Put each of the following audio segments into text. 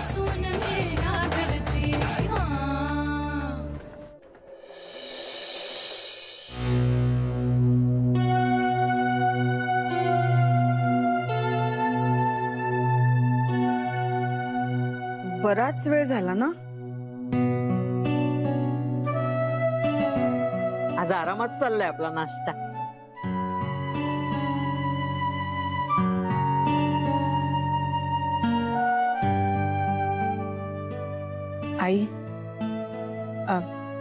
सून मेरा घरची बराच वेळ झाला ना. आज आरामात चाललाय आपला नाश्ता. आई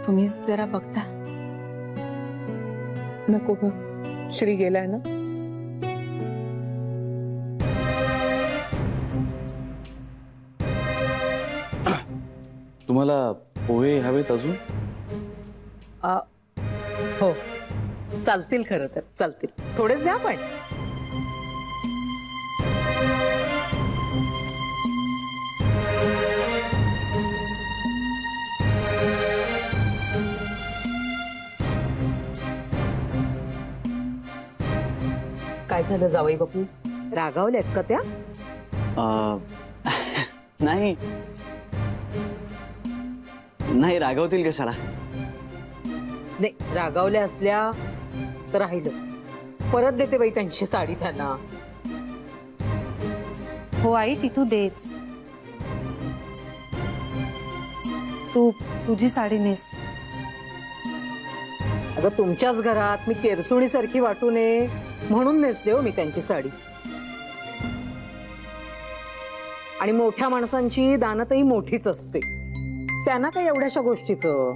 तुम्हीच जरा बघता. नको ग, श्री गेलाय ना. तुम्हाला पोहे हवेत अजून? हो चालतील, खरं तर चालतील. थोडेच द्या पण. काय झालं जावई बापू, रागावल्यात का त्या? नाही नाही, रागावतील कशाला. नाही, रागावल्या असल्या तर राहिलं. परत देते बाई त्यांची साडी त्यांना. हो आई, ती तू देच. तू तुझी साडी नेस. अगं तुमच्याच घरात मी केरसुणी सारखी वाटू नये म्हणून नेसते हो मी त्यांची साडी. आणि मोठ्या माणसांची दानतही मोठीच असते, त्यांना काय एवढ्याशा गोष्टीचं.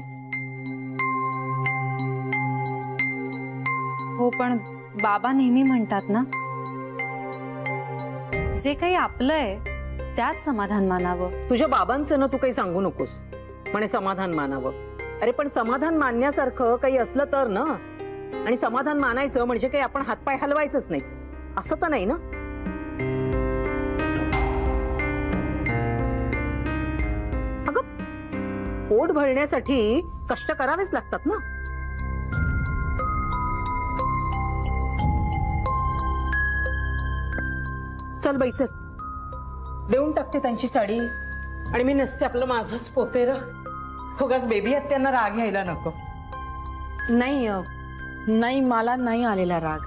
हो पण बाबा नेहमी म्हणतात ना, जे काही आपलं आहे त्यात समाधान मानावं. तुझ्या बाबांचं ना तू काही सांगू नकोस म्हणे समाधान मानावं. अरे पण समाधान मानण्यासारखं काही असलं तर ना. आणि समाधान मानायचं म्हणजे काही आपण हातपाय हलवायचंच नाही असं तर नाही ना. अगं पोट भरण्यासाठी कष्ट करावेच लागतात ना. चल बाई चल, देऊन टाकते त्यांची साडी आणि मी नसते आपलं माझंच पोतेर. उगाच बेबी आहेत त्यांना राग यायला नको. नाही नाही, मला नाही आलेला राग.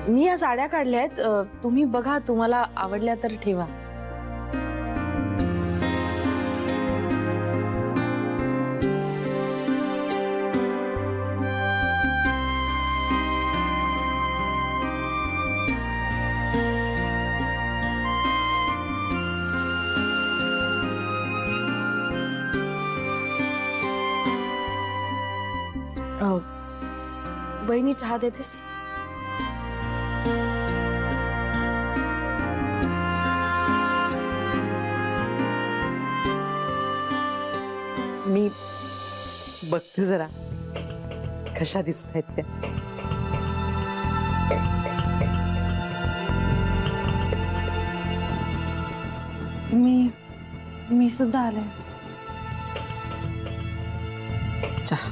मी या साड्या काढल्या आहेत, तुम्ही बघा, तुम्हाला आवडल्या तर ठेवा. वहिनी चहा देतेस? मी बघते जरा कशा दिसतायत त्या. मी सुद्धा आले. चहा.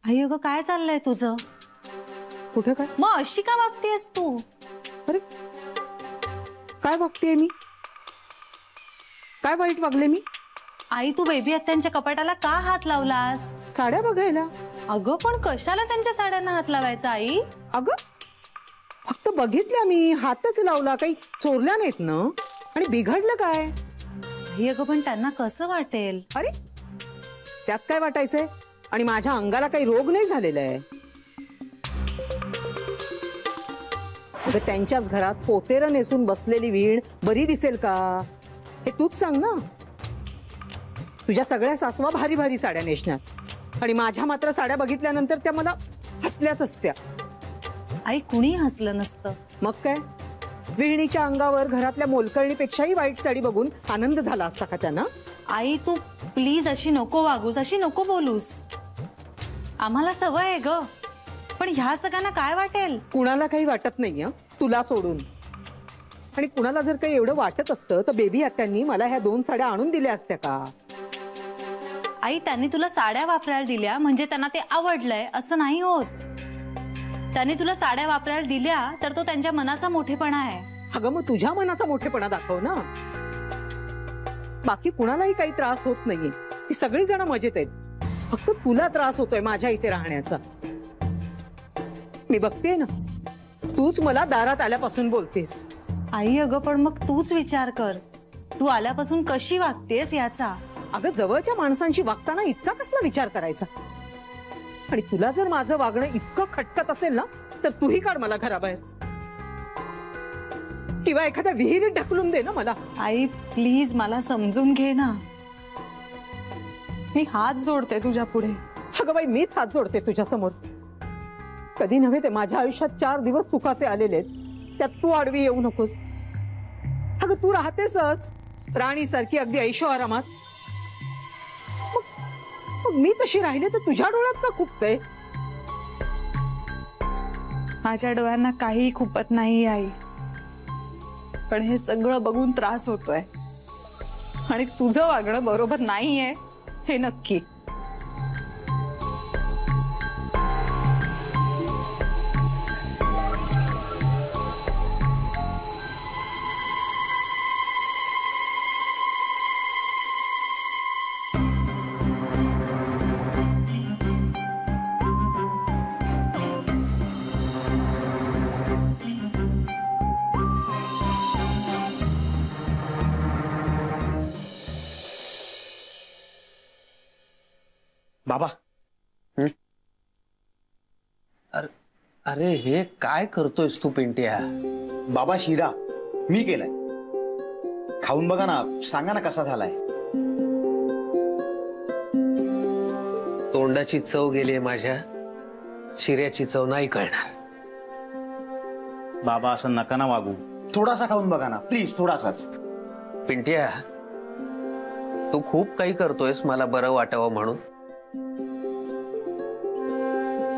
आई अगं काय चाललंय तुझं? कुठे काय? मग अशी का वागतेस तू? अरे काय वागतेय मी? काय वाईट वागले मी? आई तू बेबी आत्यांच्या कपाटाला का हात लावलास? साड्या बघायला. अगं पण कशाला त्यांच्या साड्यांना हात लावायचा आई? अगं फक्त बघितल्या मी, हातच लावला, काही चोरल्या नाहीत ना. आणि बिघडलं काय? आई अगं पण त्यांना कसं वाटेल? अरे त्यात काय वाटायचंय? आणि माझ्या अंगाला काही रोग नाही झालेला आहे. अगं त्यांच्याच घरात पोतेरं नेसून बसलेली वीण बरी दिसेल का? हे तूच सांग ना. तुझ्या सगळ्या सासवा भारी भारी साड्या नेसणार आणि माझ्या मात्र साड्या बघितल्यानंतर त्या मला हसल्याच असत्या. आई कुणी हसलं नसतं. मग काय, विहिणीच्या अंगावर घरातल्या मोलकरणीपेक्षाही वाईट साडी बघून आनंद झाला असता का त्यांना? आई तू प्लीज अशी नको वागूस, अशी नको बोलूस. आम्हाला सवय आहे ग, पण ह्या सगळ्यांना काय वाटेल? कुणाला काही वाटत नाही तुला सोडून. आणि कुणाला जर काही एवढं वाटत असतं तर बेबी आत्यांनी मला ह्या 2 साड्या आणून दिल्या असत्या का? आई त्यांनी तुला साड्या वापरायला दिल्या म्हणजे त्यांना ते आवडलंय असं नाही होत. त्यांनी तुला साड्या वापरायला दिल्या तर तो त्यांच्या मनाचा मोठेपणा आहे. अगं मग तुझ्या मनाचा मोठेपणा दाखव ना. बाकी कुणालाही काही त्रास होत नाहीये, ती सगळी जण मजेत आहेत. फक्त तुला त्रास होतोय माझ्या इथे राहण्याचा. मी बघते ना, तूच मला दारात आल्यापासून बोलतेस. आई अगं पण मग तूच विचार कर, तू आल्यापासून कशी वागतेस याचा. अगं जवळच्या माणसांशी वागताना इतका कसला विचार करायचा? आणि तुला जर माझं वागणं इतकं खटकत असेल ना तर तूही काढ मला घराबाहेर, किंवा एखाद्या विहिरीत ढकलून दे ना मला. आई प्लीज मला समजून घे ना, मी हात जोडते तुझ्या पुढे. अगं बाई मीच हात जोडते तुझ्या समोर. कधी नव्हे ते माझ्या आयुष्यात 4 दिवस सुखाचे आलेले आहेत, त्यात तू आडवी येऊ नकोस. अगं तू राहतेसच राणी सारखी अगदी ऐशोआरामात. मग मी तशी राहिले तर तुझ्या डोळ्यात का खुपतंय? माझ्या डोळ्यांना काही खुपत नाही आई, पण हे सगळं बघून त्रास होतोय. आणि तुझं वागणं बरोबर नाहीये हे नक्की. बाबा अरे हे काय करतोयस तू पिंट्या? बाबा शिरा मी केलाय, खाऊन बघा ना, सांगा ना कसा झालाय. तोंडाची चव गेलीये माझ्या, शिऱ्याची चव नाही कळणार. बाबा असं नका ना वागू, थोडासा खाऊन बघा ना प्लीज, थोडासाच. पिंट्या तू खूप काही करतोयस मला बरं वाटावं म्हणून,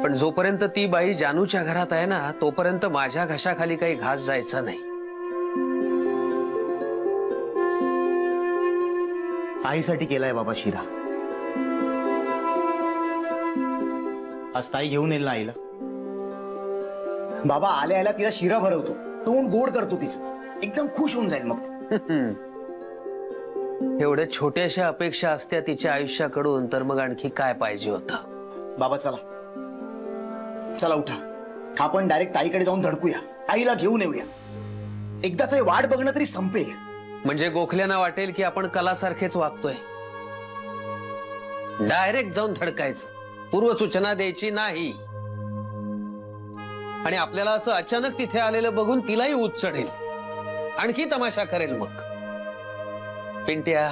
पण जोपर्यंत ती बाई जानूच्या घरात आहे ना तोपर्यंत माझ्या घशाखाली काही घास जायचा नाही. आईसाठी केलाय बाबा शिरा. आज ताई घेऊन येईल ना आईला. बाबा आल्या आल्या तिला शिरा भरवतो, तोंड गोड करतो तिचं, एकदम खुश होऊन जाईल मग. एवढ्या छोट्याशा अपेक्षा असत्या तिच्या आयुष्याकडून तर मग आणखी काय पाहिजे होतं. बाबा चला चला उठा, आपण डायरेक्ट ताईकडे जाऊन धडकूया, आईला घेऊन येऊया. एकदाच वाट बघणं तरी संपेल. म्हणजे गोखल्यांना वाटेल की आपण कलासारखेच वागतोय. डायरेक्ट जाऊन धडकायचं, पूर्वसूचना द्यायची नाही. आणि आपल्याला असं अचानक तिथे आलेलं बघून तिलाही ऊत चढेल, आणखी तमाशा करेल. मग पिंट्या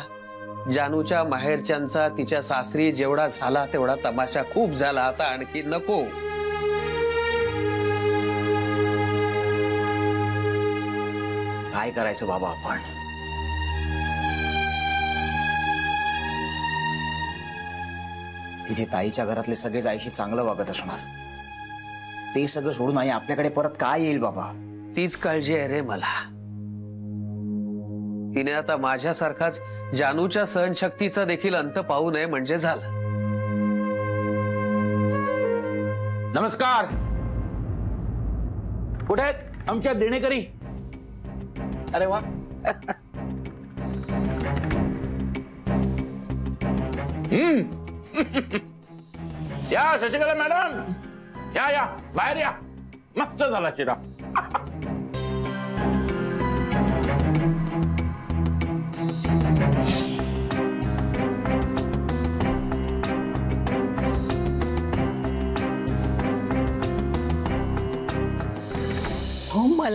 जानूच्या माहेरच्यांचा तिच्या सासरी जेवढा झाला तेवढा तमाशा खूप झाला, आता आणखी नको. काय करायचं बाबा आपण? तिथे ताईच्या घरातले सगळेच आईशी चांगलं वागत असणार, ते सगळं सोडून आई आपल्याकडे परत काय येईल बाबा? तीच काळजी आहे रे मला. तिने आता माझ्यासारखाच जानूच्या सहनशक्तीचा देखील अंत पाहू नये म्हणजे झालं. नमस्कार. कुठे आहेत आमच्या देणेकरी? अरे वा. या शशिकला मॅडम, या या बाहेर या. मस्त झाला शिरा.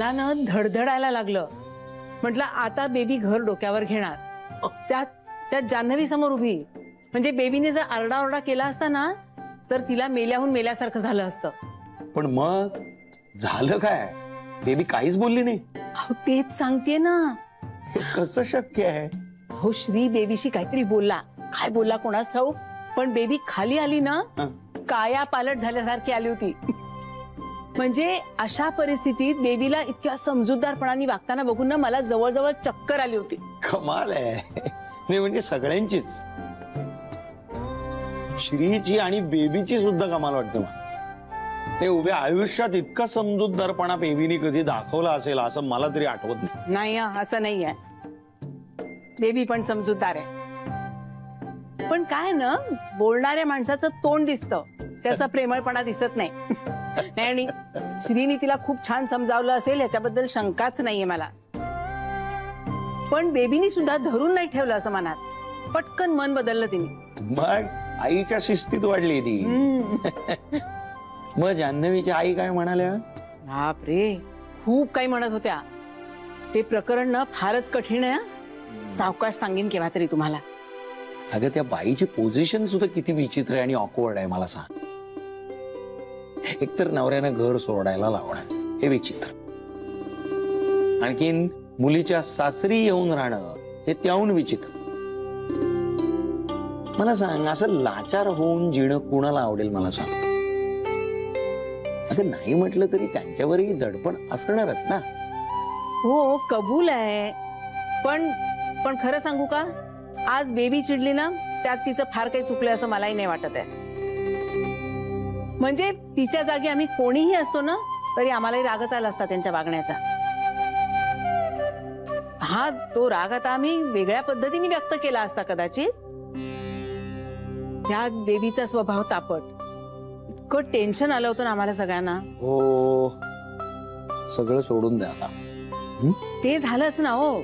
मला ना धडधडायला लागलं. म्हटलं आता बेबी घर डोक्यावर घेणार. त्यात जान्हवी समोर उभी. म्हणजे बेबीने जर आरडाओरडा केला असता ना तर तिला मेल्याहून मेल्यासारखं झालं असतं. पण मग झालं काय? बेबी काहीच बोलली नाही. अहो तेच सांगते ना. हे कसं शक्य आहे? हो श्री बेबीशी काहीतरी बोलला. काय बोलला कोणास ठाऊक. पण बेबी खाली आली ना काया पालट झाल्यासारखी आली होती. म्हणजे अशा परिस्थितीत बेबीला इतक्या समजूतदारपणाने वागताना बघून ना मला जवळजवळ चक्कर आली होती. कमाल आहे. नाही म्हणजे सगळ्यांचीच, श्रीची आणि बेबीची सुद्धा कमाल वाटते मला. ते उभ्या आयुष्यात इतका समजूतदारपणा बेबीने कधी दाखवला असेल असं मला तरी आठवत नाही. नाही असं नाही आहे. बेबी पण समजूतदार आहे. पण काय ना बोलणाऱ्या माणसाचं तोंड दिसतं, त्याचा प्रेमळपणा दिसत नाही. आणि श्रीनी तिला खूप छान समजावलं असेल याच्याबद्दल शंकाच नाहीये मला. पण बेबीनी सुद्धा धरून नाही ठेवलं असं मनात. पटकन मन बदललं तिने. मग आईच्या शिस्तीत वाढली ती. मग जान्हवीच्या आई काय म्हणाल्या? बापरे खूप काही म्हणत होत्या. ते प्रकरण ना फारच कठीण आहे. सावकाश सांगेन केव्हा तरी तुम्हाला. अगं त्या बाईची पोझिशन सुद्धा किती विचित्र आहे आणि ऑकवर्ड आहे मला सांग. एकतर नवऱ्यानं घर सोडायला लावणं हे विचित्र, आणखीन मुलीच्या सासरी येऊन राहणं हे त्याहून विचित्र. मला सांग असं लाचार होऊन जिणं कुणाला आवडेल मला सांग. अगं नाही म्हटलं तरी त्यांच्यावरही दडपण असणारच ना. हो कबूल आहे. पण खरं सांगू का, आज बेबी चिडली ना त्यात तिचं फार काही चुकलं असं मलाही नाही वाटत आहे. म्हणजे तिच्या जागी आम्ही कोणीही असतो ना तरी आम्हालाही रागच आला असता त्यांच्या वागण्याचा. हा तो राग आता आम्ही वेगळ्या पद्धतीने व्यक्त केला असता कदाचित. त्यात बेबीचा स्वभाव तापट. इतकं टेन्शन आलं होतं ना आम्हाला सगळ्यांना. हो सगळं सोडून द्या आता. ते झालंच ना हो,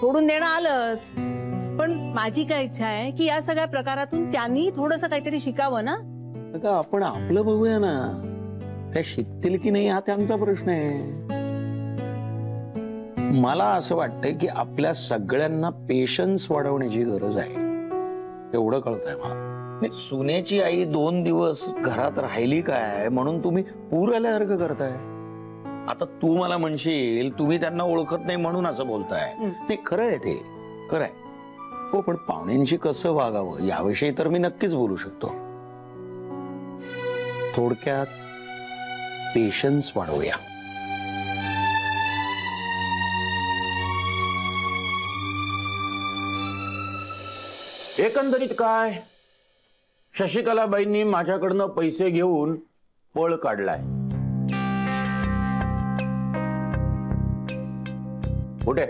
सोडून देणं आलंच. पण माझी काय इच्छा आहे की या सगळ्या प्रकारातून त्यांनी थोडंसं काहीतरी शिकावं ना. आपण आपलं बघूया ना, त्या शिकतील की नाही हा त्यांचा प्रश्न आहे. मला असं वाटतंय की आपल्या सगळ्यांना पेशन्स वाढवण्याची गरज आहे. एवढं कळतंय मला. सुनेची आई 2 दिवस घरात राहिली काय म्हणून तुम्ही पूर आल्यासारखं करताय. आता तू मला म्हणशील तुम्ही त्यांना ओळखत नाही म्हणून असं बोलताय. ते खरं आहे, ते खरं आहे. हो पण पाहुण्यांशी कसं वागावं याविषयी तर मी नक्कीच बोलू शकतो. थोडक्यात पेशन्स वाढवूया. एकंदरीत काय, शशिकलाबाईंनी माझ्याकडनं पैसे घेऊन पळ काढलाय. कुठे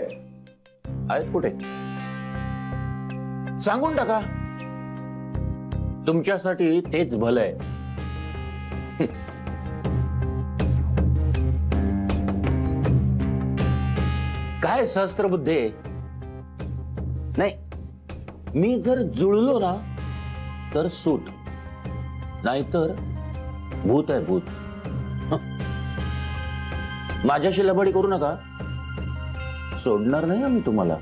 आहेत, कुठे सांगून टाका. तुमच्यासाठी तेच भलं आहे. काय सहस्त्रबुद्धे. नाही मी जर जुळलो ना तर सूट, नाहीतर भूत आहे भूत. माझ्याशी लबाडी करू नका, सोडणार नाही आम्ही तुम्हाला.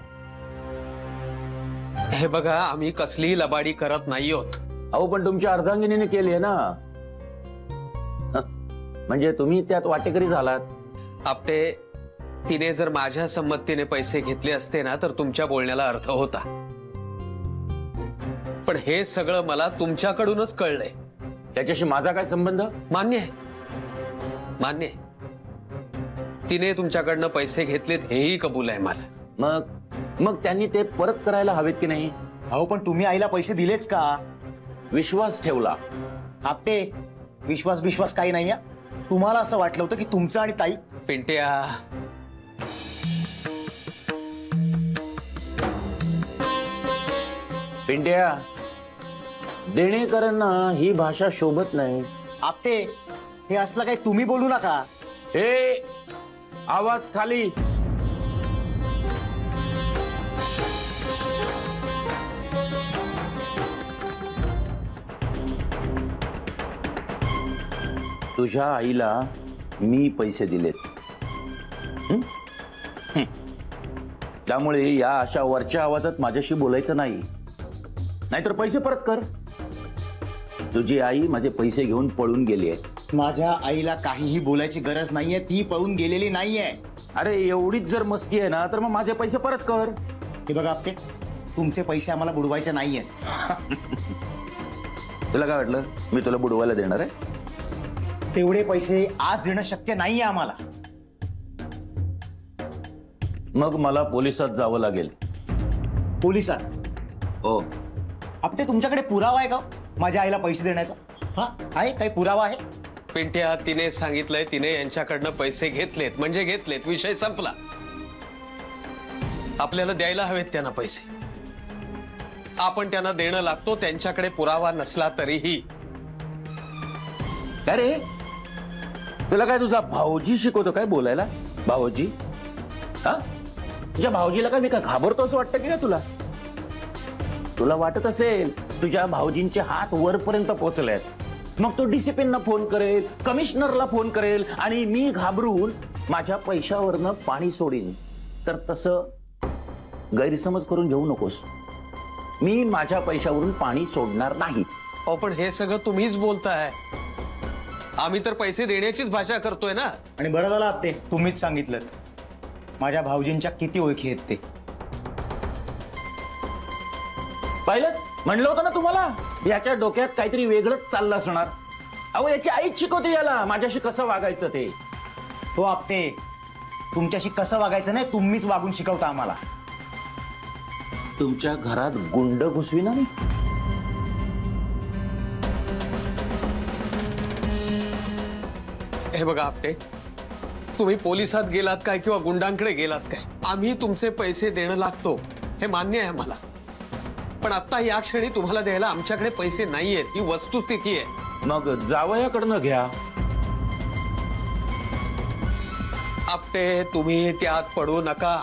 हे बघा आम्ही कसली लबाडी करत नाही आहोत. अहो पण तुमच्या अर्धांगिनीने केली आहे ना, म्हणजे तुम्ही त्यात वाटेकरी झालात. आपटे तिने जर माझ्या संमतीने पैसे घेतले असते ना तर तुमच्या बोलण्याला अर्थ होता. पण हे सगळं मला तुमच्याकडूनच कळलंय. त्याच्याशी माझा काय संबंध? मान्य आहे, मान्य आहे. तिने तुमच्याकडनं पैसे घेतलेत हेही कबूल आहे मला. मग त्यांनी ते परत करायला हवेत की नाही? अहो पण तुम्ही आईला पैसे दिलेच का? विश्वास ठेवला. आपटे विश्वास काही नाही. तुम्हाला असं वाटलं होतं की तुमचं आणि ताई. पिंट्या पिंट्या, देणेकरांना ही भाषा शोभत नाही. आपटे हे असलं काही तुम्ही बोलू नका. हे आवाज खाली. तुझ्या आईला मी पैसे दिलेत. त्यामुळे या अशा वरच्या आवाजात माझ्याशी बोलायचं नाही, नाहीतर पैसे परत कर. तुझी आई माझे पैसे घेऊन पळून गेली आहे. माझ्या आईला काहीही बोलायची गरज नाहीये, ती पळून गेलेली नाहीये. अरे एवढीच जर मस्ती आहे ना तर मग माझे पैसे परत कर. हे बघा आपटे, तुमचे पैसे आम्हाला बुडवायचे नाहीयेत. तुला काय वाटलं मी तुला बुडवायला देणार आहे? तेवढे पैसे आज देणं शक्य नाहीये आम्हाला. मग मला पोलिसात जावं लागेल. पोलिसात? हो. आपटे तुमच्याकडे पुरावा आहे का माझ्या आईला पैसे देण्याचा? हा आहे, काही पुरावा आहे? पिंट्या, तिने सांगितलंय तिने यांच्याकडनं पैसे घेतलेत म्हणजे घेतलेत, विषय संपला. आपल्याला द्यायला हवेत त्यांना पैसे, आपण त्यांना देणं लागतो त्यांच्याकडे पुरावा नसला तरीही. काय रे, तुला काय तुझा भाऊजी शिकवतो काय बोलायला? भाऊजी? हा, तुझ्या भाऊजीला काय मी काय घाबरतो असं वाटतं की काय तुला? तुला वाटत असेल तुझ्या भाऊजींचे हात वरपर्यंत पोहोचलेत, मग तो डिसिप्लिनला फोन करेल, कमिशनरला फोन करेल आणि मी घाबरून माझ्या पैशावरनं पाणी सोडीन. तर तसं गैरसमज करून घेऊ नकोस. मी माझ्या पैशावरून पाणी सोडणार नाही. हो, पण हे सगळं तुम्हीच बोलताय, आम्ही तर पैसे देण्याचीच भाषा करतोय ना. आणि बरं झालं आपटे तुम्हीच सांगितलं. माझ्या भाऊजींच्या किती ओळखी आहेत ते. पाहिलं, म्हणलं होतं ना तुम्हाला, याच्या डोक्यात काहीतरी वेगळंच चाललं असणार. अहो, याची आईच शिकवते याला माझ्याशी कसं वागायचं ते. हो आपटे, तुमच्याशी कसं वागायचं नाही तुम्हीच वागून शिकवता आम्हाला. तुमच्या घरात गुंड घुसवी ना. हे बघा आपटे, तुम्ही पोलिसात गेलात काय किंवा गुंडांकडे गेलात काय, आम्ही तुमचे पैसे देणं लागतो हे मान्य आहे मला. पण आता या क्षणी तुम्हाला द्यायला आमच्याकडे पैसे नाहीयेत, ही वस्तुस्थिती आहे. मग जावयाकडनं घ्या. आपटे, तुम्ही त्यात पडू नका.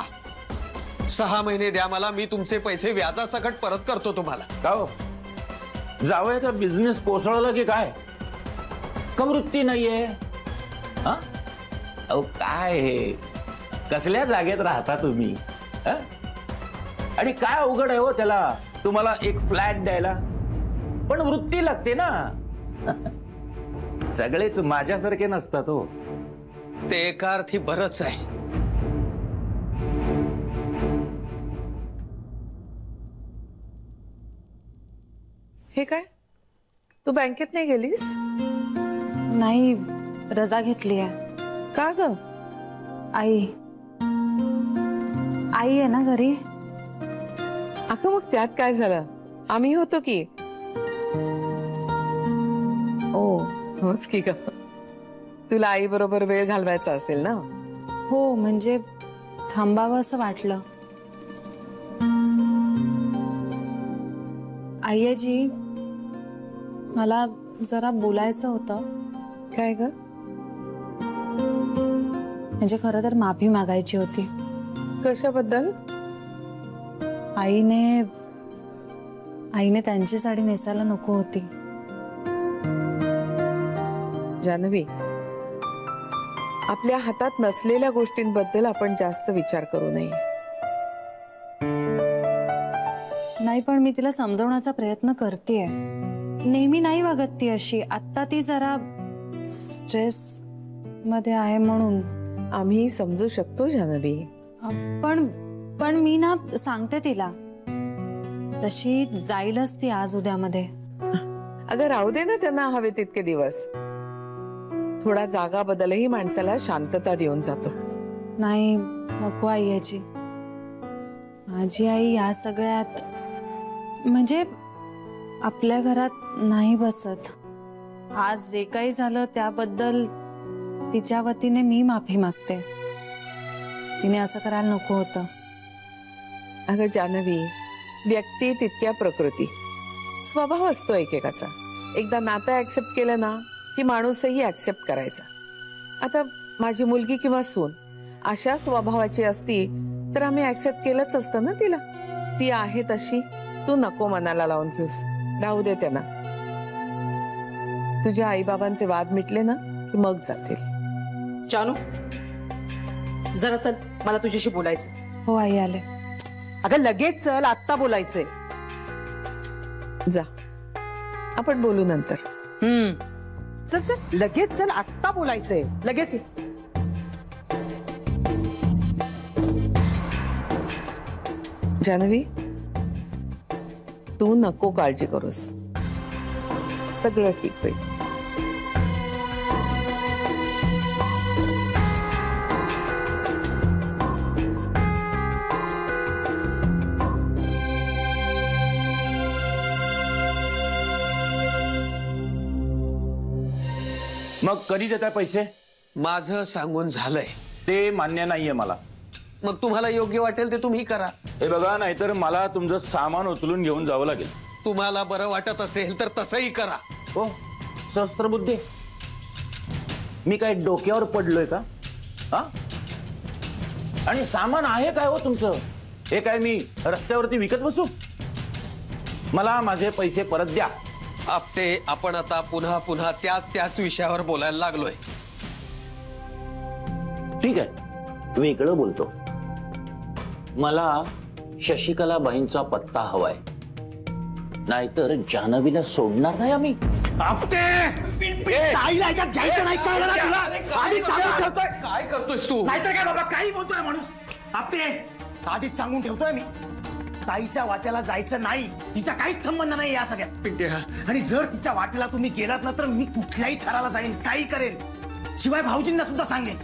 6 महिने द्या मला, मी तुमचे पैसे व्याजासकट परत करतो तुम्हाला. का हो, जावयाचा बिझनेस कोसळला की काय? का वृत्ती नाहीये? हा, अहो काय हे, कसल्या जागेत राहता तुम्ही? आणि काय अवघड आहे हो त्याला तुम्हाला एक फ्लॅट द्यायला? पण वृत्ती लागते ना. सगळेच माझ्यासारखे नसतात हो. ते एका अर्थी बरंच आहे. हे काय, तू बँकेत नाही गेलीस? नाही, रजा घेतली आहे. का ग? आई आहे ना घरी. अगं मग त्यात काय झालं, आम्ही होतो की. ओ होच की ग, तुला आई बरोबर वेळ घालवायचा असेल ना. हो, म्हणजे थांबावं असं वाटलं. आईजी, मला जरा बोलायचं होतं. काय ग? म्हणजे खरं तर माफी मागायची होती. कशाबद्दल? आईने त्यांची साडी नेसायला नको होती. जानवी, आपल्या हातात नसलेल्या गोष्टींबद्दल आपण जास्त विचार करू नये. नाही, पण मी तिला समजवण्याचा प्रयत्न करतेय. नेहमी नाही वागत ती अशी. आता ती जरा स्ट्रेस मध्ये आहे म्हणून. आम्ही समजू शकतो जानवी. पण मी ना सांगते तिला, तशी जाईलच ती आज उद्यामध्ये. अगं राहू दे ना त्यांना हवे तितके दिवस. थोडा जागा बदलही माणसाला शांतता देऊन जातो. नाही, नको आईची. माझी आई या सगळ्यात म्हणजे आपल्या घरात नाही बसत. आज जे काही झालं त्याबद्दल तिच्या वतीने मी माफी मागते. तिने असं करायला नको होतं. अगं जानवी, व्यक्ती तितक्या प्रकृती, स्वभाव असतो एकेकाचा. एकदा नातं ऍक्सेप्ट केलं ना की माणूसही ऍक्सेप्ट करायचा. आता माझी मुलगी किंवा सून अशा स्वभावाची असती तर आम्ही ऍक्सेप्ट केलंच असतं ना तिला. ती आहे तशी. तू नको मनाला लावून घेऊस, राहू दे त्यांना. तुझ्या आई बाबांचे वाद मिटले ना की मग जातील. जानू, जरा चल, मला तुझ्याशी बोलायचं. हो आई, आले. अगं लगेच चल, आत्ता बोलायचंय. जा, आपण बोलू नंतर. चल चल लगेच चल, आत्ता बोलायचंय, लगेच ये. जानवी, तू नको काळजी करूस, सगळं ठीक होईल. मग कधी देताय पैसे? माझं सांगून झालंय. ते मान्य नाहीये मला. मग तुम्हाला योग्य वाटेल ते तुम्ही करा. हे बघा, नाहीतर मला तुमचं सामान उचलून घेऊन जावं लागेल. तुम्हाला बरं वाटत असेल तर तसंही करा. हो, शस्त्रबुद्धी. मी काय डोक्यावर पडलोय का? हा? आणि सामान आहे काय हो तुमचं? हे काय मी रस्त्यावरती विकत बसू? मला माझे पैसे परत द्या. आपटे, आपण आता पुन्हा पुन्हा त्याच विषयावर बोलायला लागलोय. ठीक आहे, वेगळं बोलतो. मला शशिकला बाईंचा पत्ता हवाय, नाहीतर जान्हवीला सोडणार नाही आम्ही. ताईला ऐकत घ्यायचं नाही कळलं ना तुला? आधीच सांगून ठेवतोय. काय करतोयस तू? नाहीतर काय बाबा, काही बोलतोय माणूस. आपटे, आधीच सांगून ठेवतोय मी, ताईच्या वाट्याला जायचं नाही. तिचा काहीच संबंध नाही या सगळ्यात. पिंट्या, आणि जर तिच्या वाट्याला तुम्ही गेलात ना तर मी कुठल्याही थराला जाईन, काही करेन. शिवाय भाऊजींना सुद्धा सांगेन.